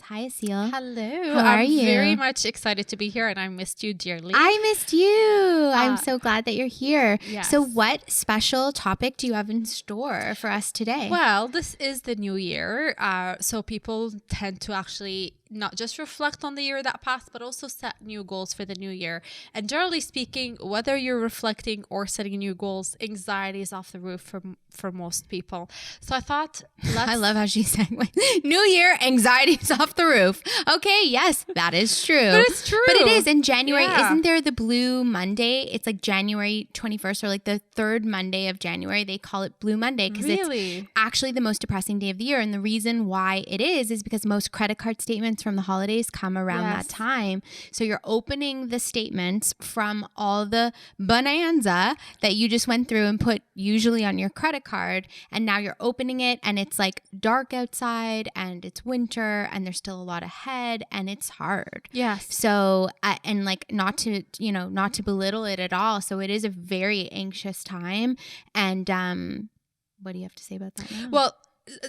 Hi, Aseel. Hello. How are you? I'm very much excited to be here, and I missed you dearly. I missed you. I'm so glad that you're here. Yes. So what special topic do you have in store for us today? Well, this is the new year. So people tend to actually not just reflect on the year that passed, but also set new goals for the new year. And generally speaking, whether you're reflecting or setting new goals, anxiety is off the roof for most people. So I thought, I love how she said, New Year, anxiety's off the roof. Okay, yes, that is true. But it's true. But it is in January. Yeah. Isn't there the Blue Monday? It's like January 21st or like the third Monday of January. They call it Blue Monday because it's actually the most depressing day of the year. And the reason why it is because most credit card statements from the holidays come around that time. So you're opening the statements from all the bonanza that you just went through and put usually on your credit card. And now you're opening it and it's like dark outside and it's winter and there's still a lot ahead and it's hard. Yes. So, and like not to belittle it at all. So it is a very anxious time. And what do you have to say about that now? Well,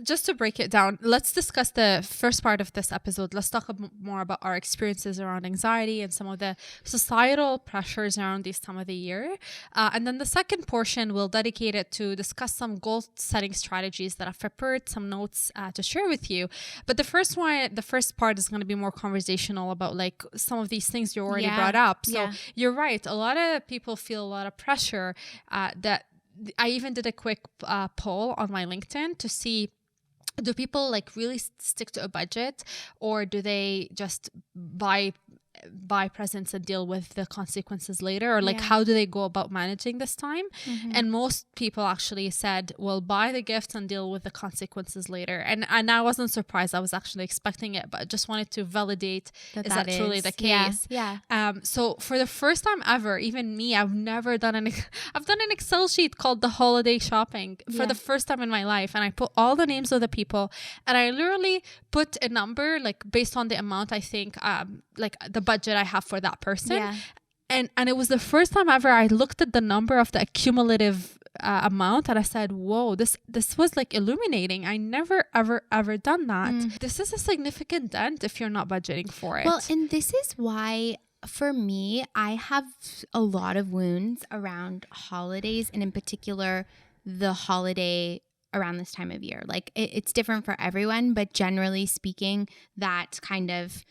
just to break it down, let's discuss the first part of this episode. Let's talk more about our experiences around anxiety and some of the societal pressures around this time of the year. And then the second portion, we'll dedicate it to discuss some goal-setting strategies that I've prepared some notes to share with you. But the first part is going to be more conversational about like some of these things you already brought up. So you're right. A lot of people feel a lot of pressure that I even did a quick poll on my LinkedIn to see, do people like really stick to a budget, or do they just buy presents and deal with the consequences later, or like how do they go about managing this time? And most people actually said, well, buy the gifts and deal with the consequences later. And I wasn't surprised. I was actually expecting it, but I just wanted to validate that truly the case. So for the first time ever, even me, I've done an Excel sheet called the holiday shopping for the first time in my life, and I put all the names of the people and I literally put a number like based on the amount I think like the budget I have for that person. And it was the first time ever I looked at the number of the accumulative amount and I said, whoa, this was like illuminating. I never ever done that. This is a significant dent if you're not budgeting for it. Well, and this is why for me, I have a lot of wounds around holidays, and in particular the holiday around this time of year. Like it's different for everyone, but generally speaking, that kind of,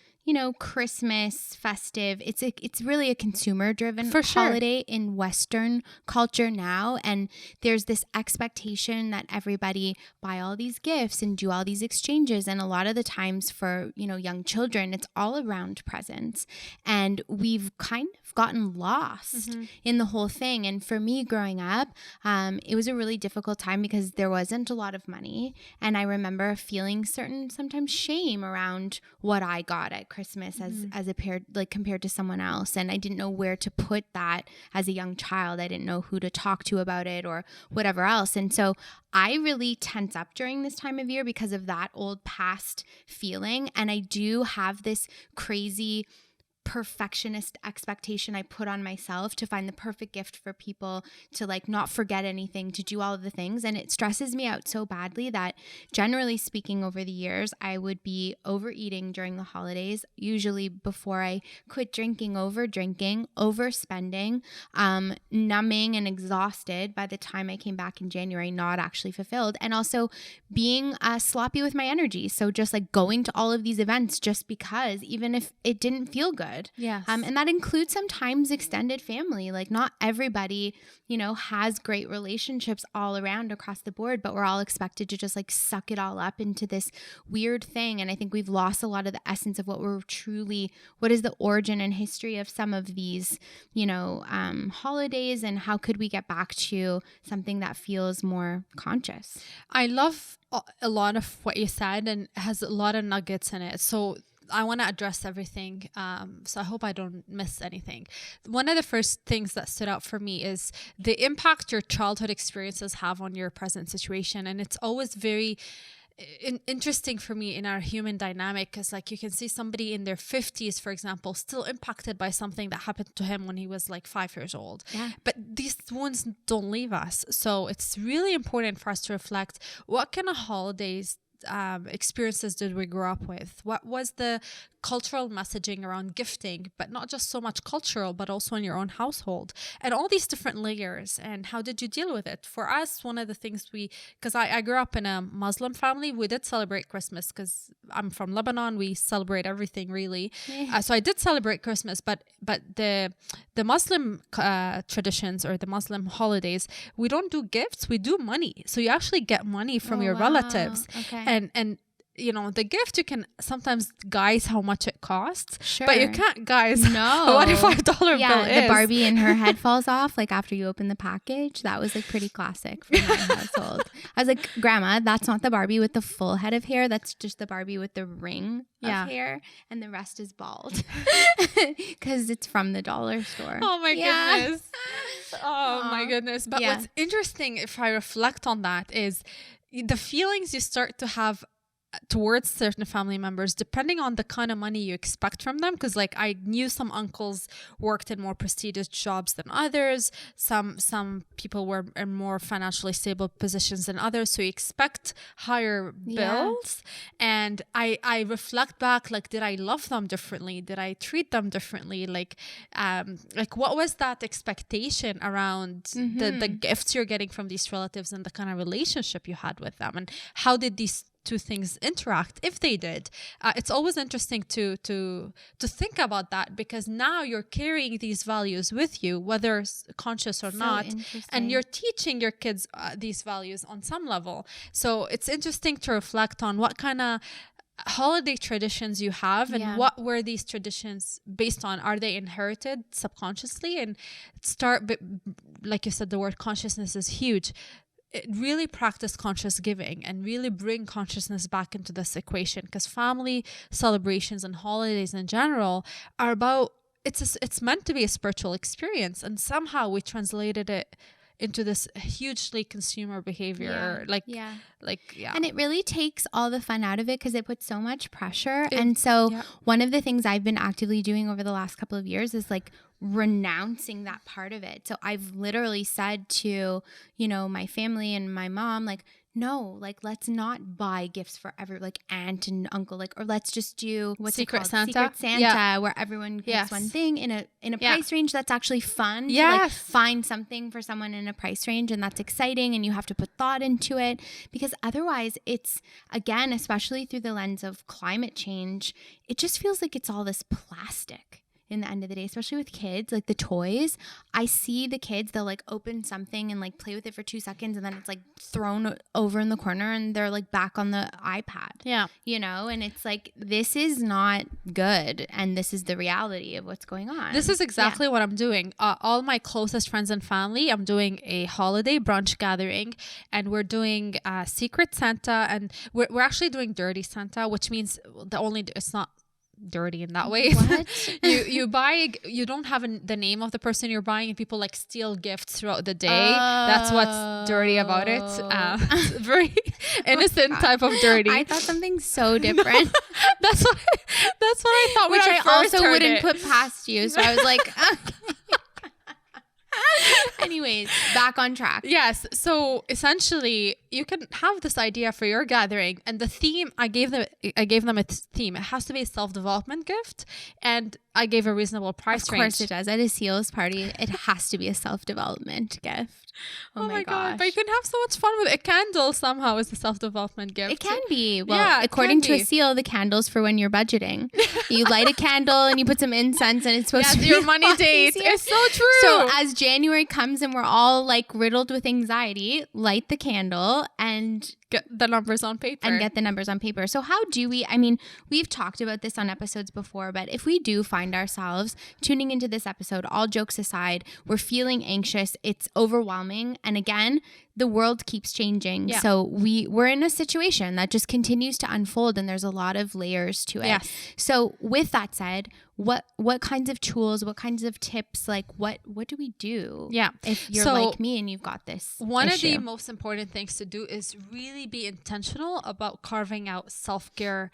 Christmas, festive, it's really a consumer driven holiday in Western culture now. And there's this expectation that everybody buy all these gifts and do all these exchanges. And a lot of the times for, young children, it's all around presents. And we've kind of gotten lost in the whole thing. And for me growing up, it was a really difficult time because there wasn't a lot of money. And I remember feeling sometimes shame around what I got at Christmas as compared to someone else. And I didn't know where to put that as a young child. I didn't know who to talk to about it or whatever else. And so I really tense up during this time of year because of that old past feeling. And I do have this crazy perfectionist expectation I put on myself to find the perfect gift for people, to like not forget anything, to do all of the things. And it stresses me out so badly that generally speaking over the years, I would be overeating during the holidays, usually before I quit drinking, overspending, numbing and exhausted by the time I came back in January, not actually fulfilled. And also being sloppy with my energy. So just like going to all of these events just because, even if it didn't feel good. Yes. And that includes sometimes extended family. Like not everybody, has great relationships all around across the board, but we're all expected to just like suck it all up into this weird thing. And I think we've lost a lot of the essence of what is the origin and history of some of these, holidays, and how could we get back to something that feels more conscious? I love a lot of what you said, and it has a lot of nuggets in it. So I want to address everything. So I hope I don't miss anything. One of the first things that stood out for me is the impact your childhood experiences have on your present situation. And it's always very interesting for me in our human dynamic, because like you can see somebody in their 50s, for example, still impacted by something that happened to him when he was like 5 years old. But these wounds don't leave us. So it's really important for us to reflect, what kind of holidays experiences did we grow up with? What was the cultural messaging around gifting, but not just so much cultural, but also in your own household, and all these different layers? And how did you deal with it? For us, one of the things because I grew up in a Muslim family, we did celebrate Christmas because I'm from Lebanon. We celebrate everything really. So I did celebrate Christmas, but the Muslim traditions or the Muslim holidays, we don't do gifts, we do money. So you actually get money from your relatives. Okay. And you know, the gift, you can sometimes guess how much it costs, Sure. but you can't guess No. what a $5 bill is. The Barbie and her head falls off like after you open the package. That was like pretty classic for my household. I was like, Grandma, that's not the Barbie with the full head of hair. That's just the Barbie with the ring of hair, and the rest is bald because it's from the dollar store. Oh my goodness. Oh my goodness. But what's interesting, if I reflect on that, is the feelings you start to have towards certain family members, depending on the kind of money you expect from them. Because like I knew some uncles worked in more prestigious jobs than others. Some people were in more financially stable positions than others. So you expect higher bills. And I reflect back, like, did I love them differently? Did I treat them differently? Like what was that expectation around the gifts you're getting from these relatives and the kind of relationship you had with them? And how did these two things interact, if they did? It's always interesting to think about that, because now you're carrying these values with you, whether conscious or not, and you're teaching your kids these values on some level. So it's interesting to reflect on what kind of holiday traditions you have, and what were these traditions based on? Are they inherited subconsciously? And like you said, the word consciousness is huge. Really practice conscious giving and really bring consciousness back into this equation, because family celebrations and holidays in general are about, it's meant to be a spiritual experience, and somehow we translated it into this hugely consumer behavior. And it really takes all the fun out of it, because it puts so much pressure. And so one of the things I've been actively doing over the last couple of years is like renouncing that part of it. So I've literally said to, my family and my mom, like, no, like, let's not buy gifts for like aunt and uncle, like, or let's just do Secret Santa, where everyone gets one thing in a price range that's actually fun. To, like, find something for someone in a price range, and that's exciting, and you have to put thought into it, because otherwise it's, again, especially through the lens of climate change, it just feels like it's all this plastic. In the end of the day, especially with kids, like the toys, I see the kids, they'll like open something and like play with it for 2 seconds, and then it's like thrown over in the corner, and they're like back on the iPad. And it's like, this is not good, and this is the reality of what's going on. This is exactly what I'm doing. All my closest friends and family, I'm doing a holiday brunch gathering, and we're doing Secret Santa, and we're actually doing Dirty Santa, which means it's not dirty in that way. What? you don't have the name of the person you're buying, and people like steal gifts throughout the day. That's what's dirty about it. Very innocent type of dirty. I thought something so different. That's what I thought, which when I also wouldn't put past you. So I was like, anyways, back on track. Yes. So essentially, you can have this idea for your gathering, and the theme, I gave them a theme. It has to be a self-development gift, and I gave a reasonable price range. Of course it does. At Aseel's party, it has to be a self-development gift. Oh my God. But you can have so much fun with it. A candle somehow is a self-development gift. It can be. Well, according to Aseel, the candle's for when you're budgeting. You light a candle and you put some incense, and it's supposed to be your money date. It's so true. So as January comes and we're all like riddled with anxiety, light the candle and get the numbers on paper. So how do we, we've talked about this on episodes before, but if we do find ourselves tuning into this episode, all jokes aside, we're feeling anxious, it's overwhelming. And again, the world keeps changing. Yeah. So we're in a situation that just continues to unfold, and there's a lot of layers to it. Yes. So with that said, what kinds of tools, what kinds of tips, like what do we do? Yeah. If you're like me and you've got this One issue? of the most important things to do is really be intentional about carving out self-care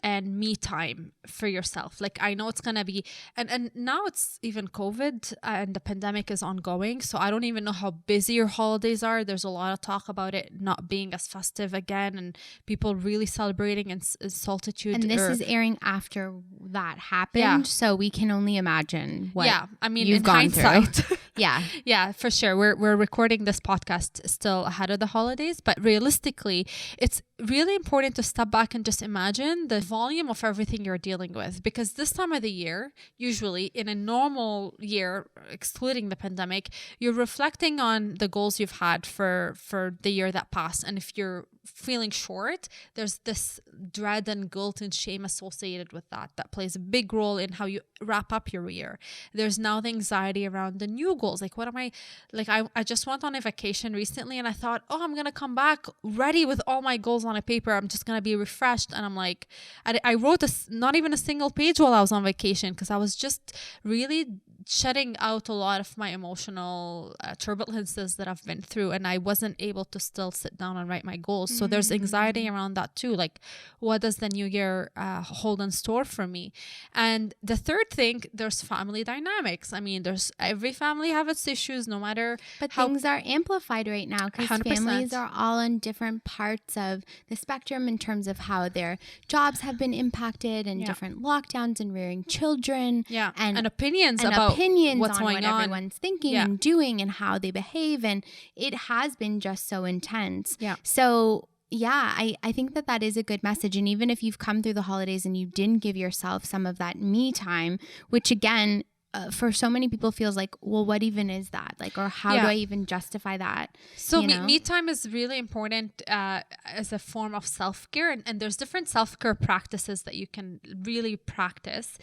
and me time for yourself. Like, I know it's going to be, and now it's even COVID and the pandemic is ongoing. So I don't even know how busy your holidays are. There's a lot of talk about it not being as festive again and people really celebrating in solitude. And this is airing after that happened. Yeah. So we can only imagine what I mean, you've in gone hindsight. through. Yeah. Yeah, for sure. We're recording this podcast still ahead of the holidays, but realistically, it's really important to step back and just imagine the volume of everything you're dealing with, because this time of the year, usually in a normal year, excluding the pandemic, you're reflecting on the goals you've had for the year that passed. And if you're feeling short, there's this dread and guilt and shame associated with that plays a big role in how you wrap up your year. There's now the anxiety around the new goals. Like, what am I, like, I just went on a vacation recently and I thought, oh, I'm gonna come back ready with all my goals on a paper. I'm just gonna be refreshed. And I'm like, I wrote not even a single page while I was on vacation, because I was just really shutting out a lot of my emotional turbulences that I've been through, and I wasn't able to still sit down and write my goals. So there's anxiety around that too. Like, what does the new year hold in store for me? And the third thing, there's family dynamics. I mean, there's every family have its issues, no matter but things are amplified right now because 100%. families are all on different parts of the spectrum in terms of how their jobs have been impacted and different lockdowns and rearing children and opinions about what's on going what on. Everyone's thinking and doing and how they behave, and it has been just so intense. So I think that is a good message. And even if you've come through the holidays and you didn't give yourself some of that me time, which again, for so many people feels like, well, what even is that? Like, or how do I even justify that? So me time is really important as a form of self-care. And there's different self-care practices that you can really practice.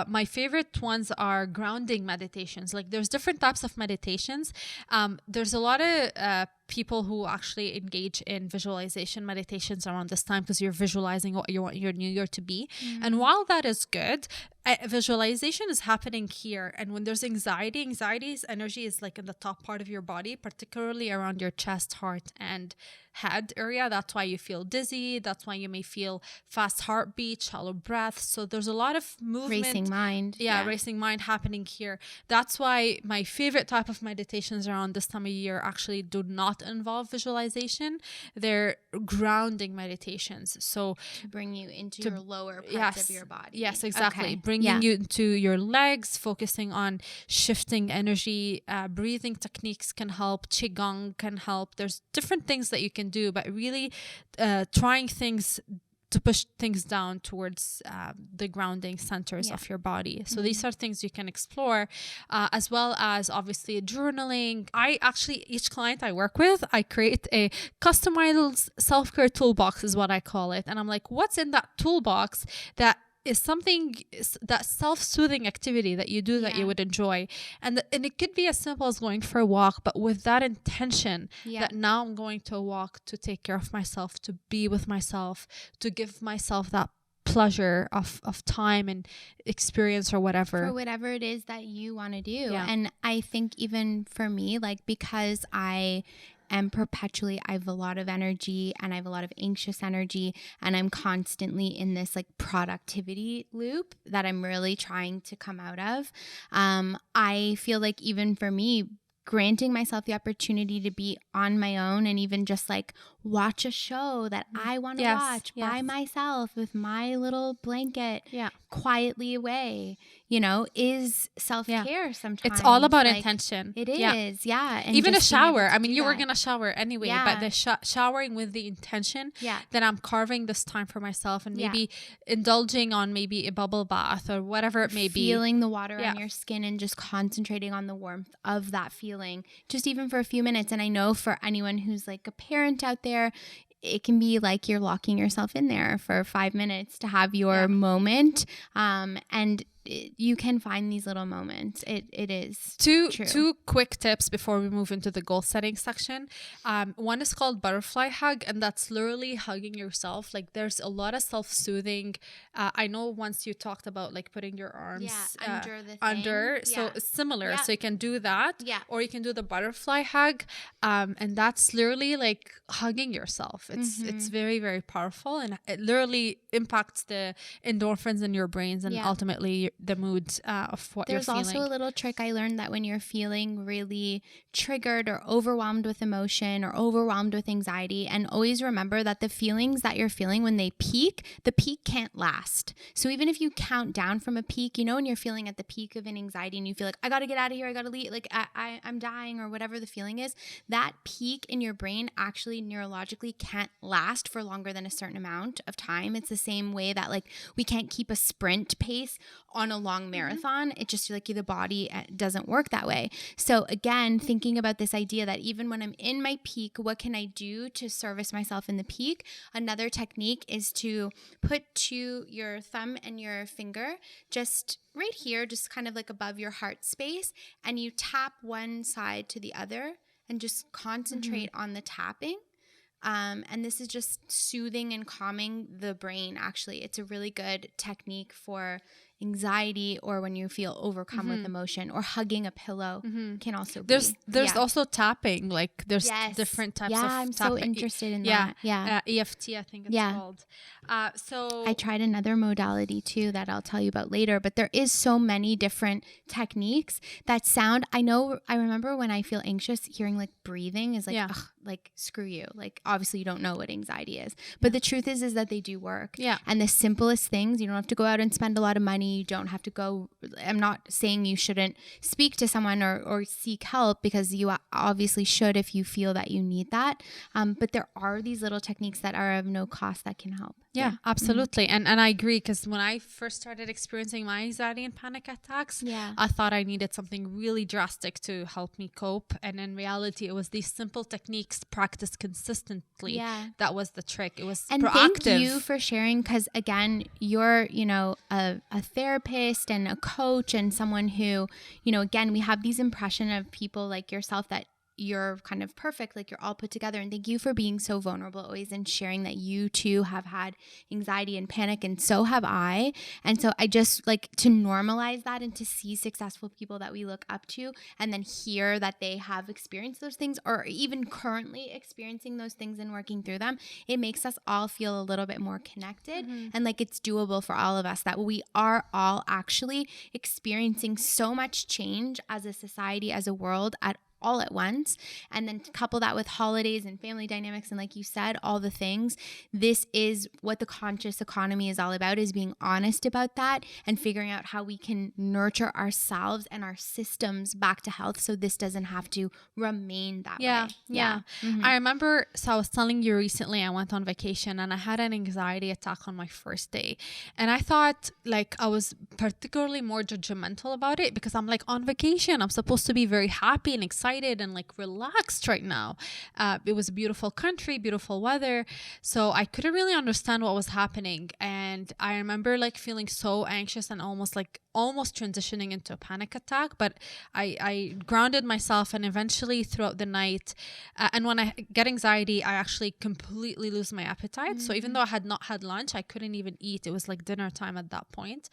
My favorite ones are grounding meditations. Like, there's different types of meditations. There's a lot of people who actually engage in visualization meditations around this time, because you're visualizing what you want your new year to be. And while that is good, visualization is happening here. And when there's anxiety's energy is like in the top part of your body, particularly around your chest, heart, and head area. That's why you feel dizzy. That's why you may feel fast heartbeat, shallow breath. So there's a lot of movement. Racing mind. Racing mind happening here. That's why my favorite type of meditations around this time of year actually do not involve visualization. They're grounding meditations. So to bring you into your lower parts of your body. Yes, exactly. Okay. Bringing you into your legs, focusing on shifting energy. Breathing techniques can help. Qigong can help. There's different things that you can do, but really trying things to push things down towards the grounding centers of your body. So these are things you can explore, as well as obviously journaling. Each client I work with, I create a customized self-care toolbox is what I call it. And I'm like, what's in that toolbox that is something, that self-soothing activity that you do that you would enjoy. And it could be as simple as going for a walk, but with that intention that now I'm going to walk to take care of myself, to be with myself, to give myself that pleasure of time and experience or whatever. For whatever it is that you want to do. Yeah. And I think even for me, like, because I have a lot of energy and I have a lot of anxious energy, and I'm constantly in this like productivity loop that I'm really trying to come out of. I feel like even for me, granting myself the opportunity to be on my own and even just like watch a show that I want to watch by myself with my little blanket quietly away, is self-care sometimes. It's all about intention. It is, And even a shower. I mean, you were going to shower anyway, but the showering with the intention that I'm carving this time for myself, and maybe indulging on maybe a bubble bath or whatever it may be. Feeling the water on your skin and just concentrating on the warmth of that feeling, just even for a few minutes. And I know for anyone who's like a parent out there, it can be like you're locking yourself in there for 5 minutes to have your moment. And you can find these little moments. It is Two true. two quick tips before we move into the goal setting section. One is called butterfly hug, and that's literally hugging yourself. Like there's a lot of self-soothing. I know once you talked about like putting your arms under the thing. under, so it's similar. So you can do that, or you can do the butterfly hug, and that's literally like hugging yourself. It's very, very powerful, and it literally impacts the endorphins in your brains and ultimately the mood of what you're feeling. There's also a little trick I learned that when you're feeling really triggered or overwhelmed with emotion or overwhelmed with anxiety, and always remember that the feelings that you're feeling when they peak, the peak can't last. So even if you count down from a peak, you know, when you're feeling at the peak of an anxiety and you feel like, I got to get out of here, I got to leave, like I'm dying or whatever the feeling is, that peak in your brain actually neurologically can't last for longer than a certain amount of time. It's the same way that like we can't keep a sprint pace on a long marathon. It just like the body doesn't work that way. So again, thinking about this idea that even when I'm in my peak, what can I do to service myself in the peak? Another technique is to put your thumb and your finger just right here, just kind of like above your heart space, and you tap one side to the other and just concentrate on the tapping. And this is just soothing and calming the brain. Actually, it's a really good technique for anxiety or when you feel overcome with emotion, or hugging a pillow can also be. There's also tapping, like there's different types of I'm tapping. so interested in that. EFT, I think it's called. So I tried another modality too that I'll tell you about later, but there is so many different techniques that sound, I remember when I feel anxious, hearing like breathing is like, ugh, like screw you. Like obviously you don't know what anxiety is, but the truth is that they do work. And the simplest things, you don't have to go out and spend a lot of money. You don't have to go, I'm not saying you shouldn't speak to someone or seek help, because you obviously should if you feel that you need that. But there are these little techniques that are of no cost that can help. Yeah, absolutely. And I agree, because when I first started experiencing my anxiety and panic attacks, I thought I needed something really drastic to help me cope. And in reality, it was these simple techniques practiced consistently. That was the trick. It was proactive. Thank you for sharing, because again, you're, a therapist and a coach and someone who, again, we have these impression of people like yourself that you're kind of perfect, like you're all put together. And thank you for being so vulnerable always and sharing that you too have had anxiety and panic, and so have I. And so I just like to normalize that and to see successful people that we look up to, and then hear that they have experienced those things or even currently experiencing those things and working through them. It makes us all feel a little bit more connected and like it's doable for all of us, that we are all actually experiencing so much change as a society, as a world, all at once. And then couple that with holidays and family dynamics and, like you said, all the things. This is what the conscious economy is all about, is being honest about that and figuring out how we can nurture ourselves and our systems back to health, so this doesn't have to remain that way. I remember, so I was telling you recently, I went on vacation and I had an anxiety attack on my first day. And I thought like I was particularly more judgmental about it, because I'm like, on vacation, I'm supposed to be very happy and excited and like relaxed right now. It was a beautiful country, beautiful weather. So I couldn't really understand what was happening. And I remember like feeling so anxious and almost transitioning into a panic attack. But I grounded myself, and eventually throughout the night, and when I get anxiety, I actually completely lose my appetite. So even though I had not had lunch, I couldn't even eat. It was like dinner time at that point.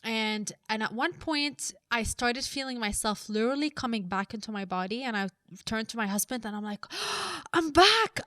And at one point I started feeling myself literally coming back into my body, and I turned to my husband and I'm like, oh, I'm back.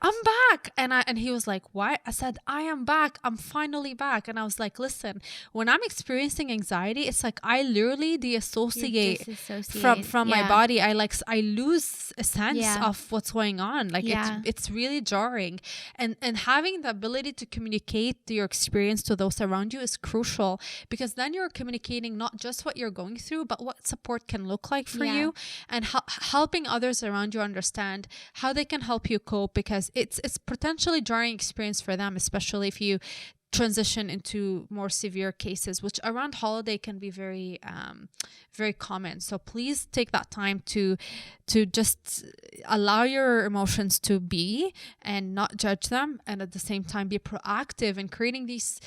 And he was like, what? I said, I am back. I'm finally back. And I was like, listen, when I'm experiencing anxiety, it's like I literally dissociate from my body. I lose a sense of what's going on. Like it's really jarring. And having the ability to communicate your experience to those around you is crucial, because then you're communicating not just what you're going through, but what support can look like for you, and helping others around you understand how they can help you cope, because it's potentially jarring experience for them, especially if you transition into more severe cases, which around holiday can be very very common. So please take that time to just allow your emotions to be and not judge them, and at the same time be proactive in creating these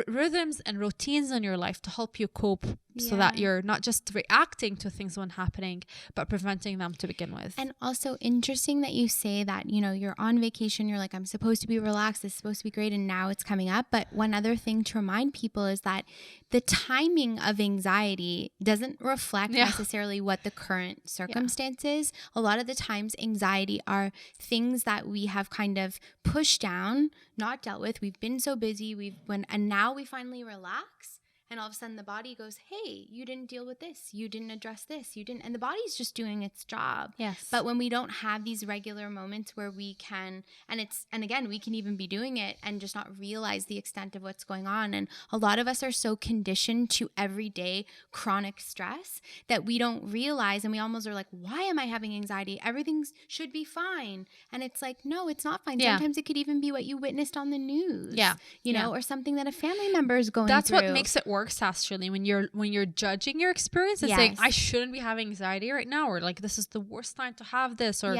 rhythms and routines in your life to help you cope, so that you're not just reacting to things when happening, but preventing them to begin with. And also interesting that you say that, you know, you're on vacation, you're like, I'm supposed to be relaxed, this is supposed to be great, and now it's coming up. But one other thing to remind people is that the timing of anxiety doesn't reflect necessarily what the current circumstance is. A lot of the times anxiety are things that we have kind of pushed down, not dealt with. We've been so busy, and now we finally relax. And all of a sudden the body goes, hey, you didn't deal with this. You didn't address this. You didn't. And the body's just doing its job. Yes. But when we don't have these regular moments where we can, and again, we can even be doing it and just not realize the extent of what's going on. And a lot of us are so conditioned to everyday chronic stress that we don't realize. And we almost are like, why am I having anxiety? Everything should be fine. And it's like, no, it's not fine. Sometimes it could even be what you witnessed on the news. You know, or something that a family member is going through. That's what makes it worse, actually, when you're judging your experience and saying, I shouldn't be having anxiety right now, or like, this is the worst time to have this, or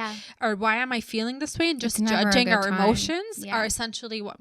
why am I feeling this way, and just judging our emotions are essentially what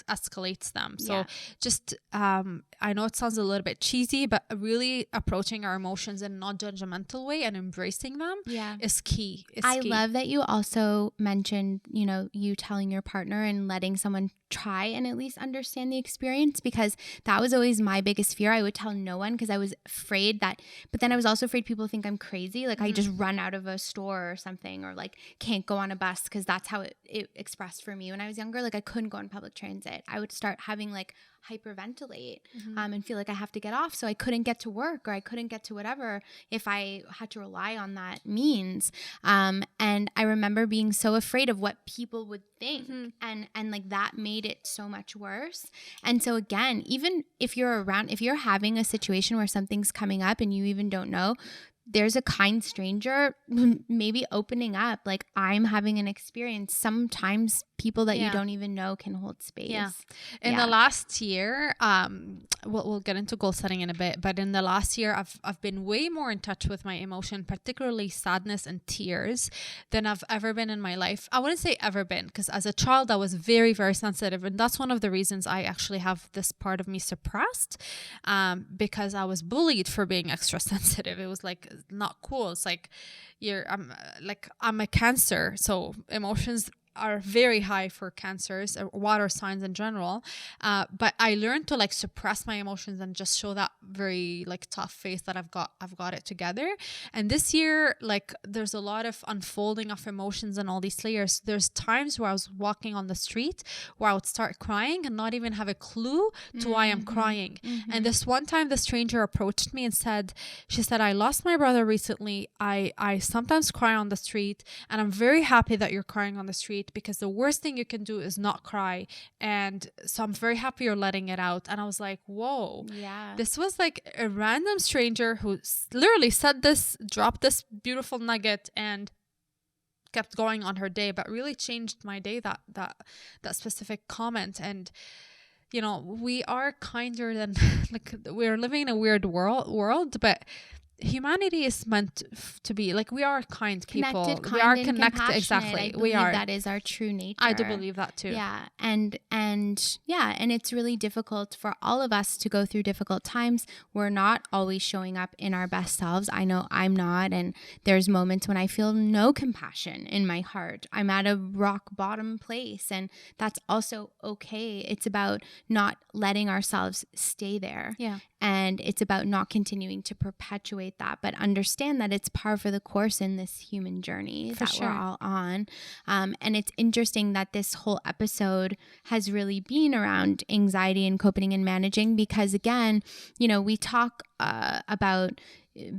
escalates them. So just I know it sounds a little bit cheesy, but really approaching our emotions in a non-judgmental way and embracing them is key. I love that you also mentioned, you know, you telling your partner and letting someone try and at least understand the experience, because that was always my biggest fear. I would tell no one because I was afraid that, but then I was also afraid people think I'm crazy. Like I just run out of a store or something, or like can't go on a bus, because that's how it expressed for me when I was younger. Like I couldn't go on public transit. I would start having like hyperventilate and feel like I have to get off, so I couldn't get to work, or I couldn't get to whatever if I had to rely on that means. And I remember being so afraid of what people would think, and like that made it so much worse. And so again, even if you're having a situation where something's coming up and you even don't know, there's a kind stranger maybe opening up, like, I'm having an experience. Sometimes people that you don't even know can hold space. In the last year, we'll get into goal setting in a bit, but in the last year, I've been way more in touch with my emotion, particularly sadness and tears, than I've ever been in my life. I wouldn't say ever been, because as a child, I was very, very sensitive. And that's one of the reasons I actually have this part of me suppressed, because I was bullied for being extra sensitive. It was like not cool. It's like I'm a Cancer, so emotions are very high for cancers or water signs in general, but I learned to like suppress my emotions and just show that very like tough face that I've got it together. And this year, like, there's a lot of unfolding of emotions and all these layers. There's times where I was walking on the street where I would start crying and not even have a clue to why I'm crying. And this one time, the stranger approached me and she said, I lost my brother recently. I sometimes cry on the street, and I'm very happy that you're crying on the street, because the worst thing you can do is not cry. And so I'm very happy you're letting it out. And I was like, whoa, this was like a random stranger who literally dropped this beautiful nugget and kept going on her day, but really changed my day, that specific comment. And you know, we are kinder than like, we're living in a weird world, but humanity is meant to be like, we are kind people. We are connected. Exactly. We are. That is our true nature. I do believe that too. Yeah. And it's really difficult for all of us to go through difficult times. We're not always showing up in our best selves. I know I'm not. And there's moments when I feel no compassion in my heart. I'm at a rock bottom place, and that's also okay. It's about not letting ourselves stay there. Yeah. And it's about not continuing to perpetuate that, but understand that it's par for the course in this human journey we're all on. And it's interesting that this whole episode has really been around anxiety and coping and managing, because again, you know, we talk about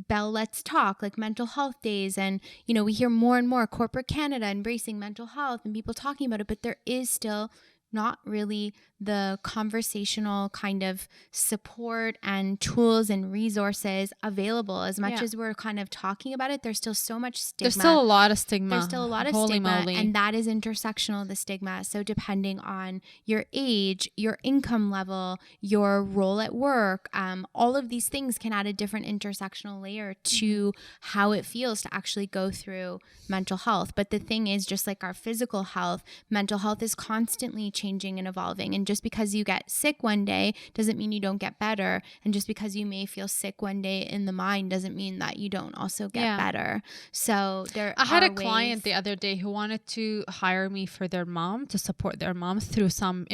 Bell Let's Talk, like mental health days. And, you know, we hear more and more corporate Canada embracing mental health and people talking about it, but there is still not really the conversational kind of support and tools and resources available. As much as we're kind of talking about it, there's still so much stigma. There's still a lot of stigma. There's still a lot of Holy stigma, moly. and that is intersectional, the stigma. So depending on your age, your income level, your role at work, all of these things can add a different intersectional layer to how it feels to actually go through mental health. But the thing is, just like our physical health, mental health is constantly changing and evolving. And just because you get sick one day doesn't mean you don't get better. And just because you may feel sick one day in the mind doesn't mean that you don't also get better. So I had a client the other day who wanted to hire me for their mom, to support their mom through some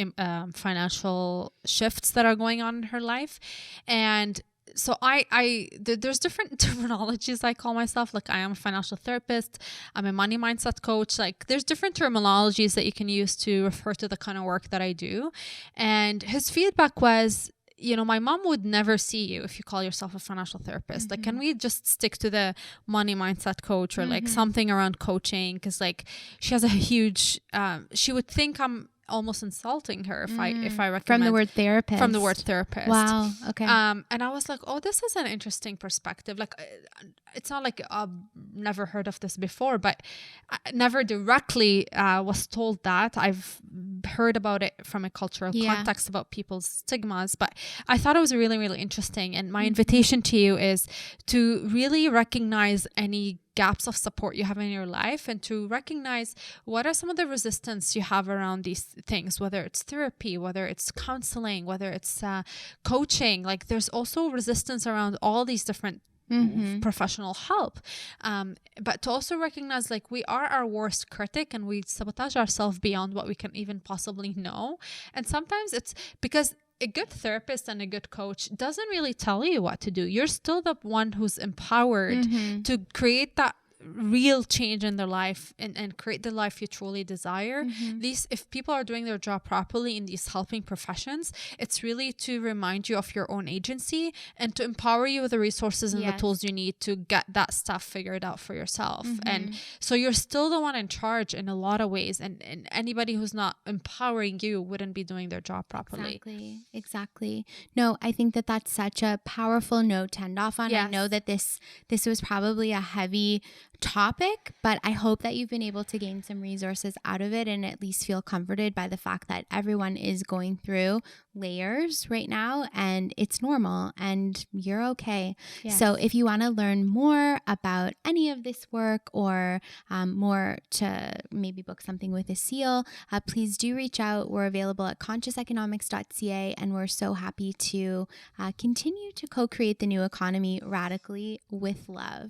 financial shifts that are going on in her life. And so there's different terminologies I call myself. Like, I am a financial therapist. I'm a money mindset coach. Like, there's different terminologies that you can use to refer to the kind of work that I do. And his feedback was, you know, my mom would never see you if you call yourself a financial therapist. Like, can we just stick to the money mindset coach or like something around coaching? Because like, she has a huge, she would think I'm almost insulting her if I recommend from the word therapist. Wow. Okay. And I was like, oh, this is an interesting perspective. Like, it's not like I've never heard of this before, but I never directly was told that. I've heard about it from a cultural context about people's stigmas, but I thought it was really, really interesting. And my invitation to you is to really recognize any gaps of support you have in your life, and to recognize what are some of the resistance you have around these things, whether it's therapy, whether it's counseling, whether it's coaching. Like, there's also resistance around all these different professional help, but to also recognize, like, we are our worst critic and we sabotage ourselves beyond what we can even possibly know. And sometimes it's because a good therapist and a good coach doesn't really tell you what to do. You're still the one who's empowered to create that real change in their life and create the life you truly desire. If people are doing their job properly in these helping professions, it's really to remind you of your own agency and to empower you with the resources and the tools you need to get that stuff figured out for yourself. And so you're still the one in charge in a lot of ways, and anybody who's not empowering you wouldn't be doing their job properly. Exactly. No, I think that that's such a powerful note to end off on. I know that this was probably a heavy topic, but I hope that you've been able to gain some resources out of it and at least feel comforted by the fact that everyone is going through layers right now, and it's normal and you're okay. So if you want to learn more about any of this work, or more to maybe book something with Aseel, please do reach out. We're available at consciouseconomics.ca, and we're so happy to continue to co-create the new economy radically with love.